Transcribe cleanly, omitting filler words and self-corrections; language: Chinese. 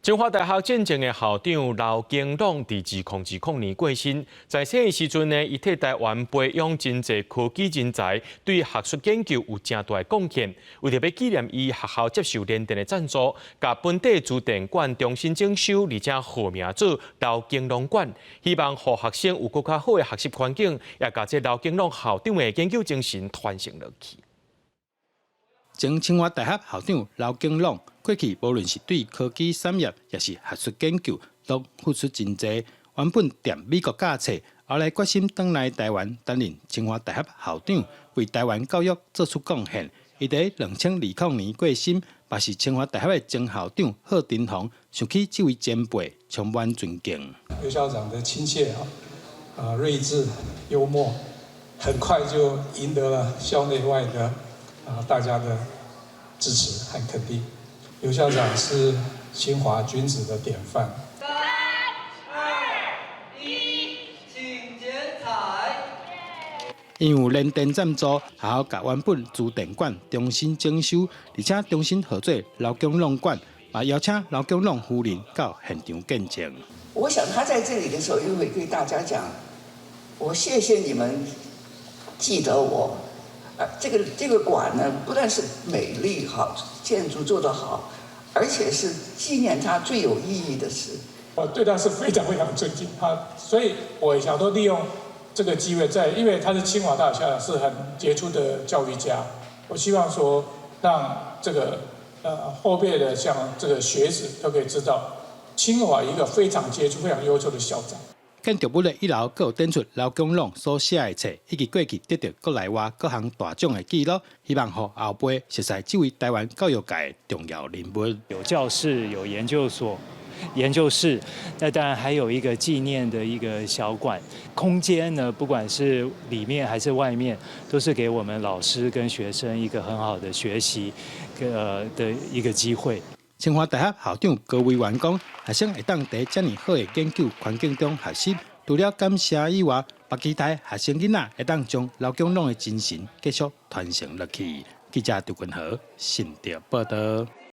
清华大学正正的校长刘景朗伫2020年过身，在生的时阵呢，伊替台湾培养真侪科技人才，对学术研究有正大的贡献。为着要纪念伊，学校接受联电的赞助，甲本地资电馆重新整修，而且号名做刘景朗馆，希望互学生有更较好的学习环境，也甲这刘景朗校长的研究精神传承落去。前清华大学校长刘景朗，过去无论是对科技产业，也是学术研究，都付出真侪。原本踮美国教册，后来决心返来台湾担任清华大学校长，为台湾教育做出贡献。伊在2020年过身，也是清华大学的前校长贺တင်宏，想起这位前辈，充满尊敬。刘校长的亲切睿智、幽默，很快就赢得了校内外的大家的支持和肯定。刘校长是清华君子的典范。3、2、1，请剪彩。因有联电赞助，学校甲原本资电馆重新整修，而且重新合作刘景朗馆，也邀请刘景朗夫人到现场见证。我想他在这里的时候，又会对大家讲：我谢谢你们记得我。这个馆呢，不但是美丽好，建筑做得好，而且是纪念他最有意义的事。我对他是非常非常尊敬所以我想都利用这个机会因为他是清华大学校长，是很杰出的教育家。我希望说，让这个后辈的像这个学子都可以知道，清华一个非常杰出、非常优秀的校长。建筑物的1楼，更有展出刘景朗所写的册，以及过去得到国内外各项大奖的记录，希望让后辈熟悉这位台湾教育界的重要人物。有教室，有研究所、研究室，那当然还有一个纪念的一个小馆。空间呢，不管是里面还是外面，都是给我们老师跟学生一个很好的学习的一个机会。清华大学校长高维元讲，学生会当在这么好的研究环境中学习，除了感谢以外，也期待学生囡仔会当将刘景朗的精神继续传承落去。记者杜君豪，新潮报道。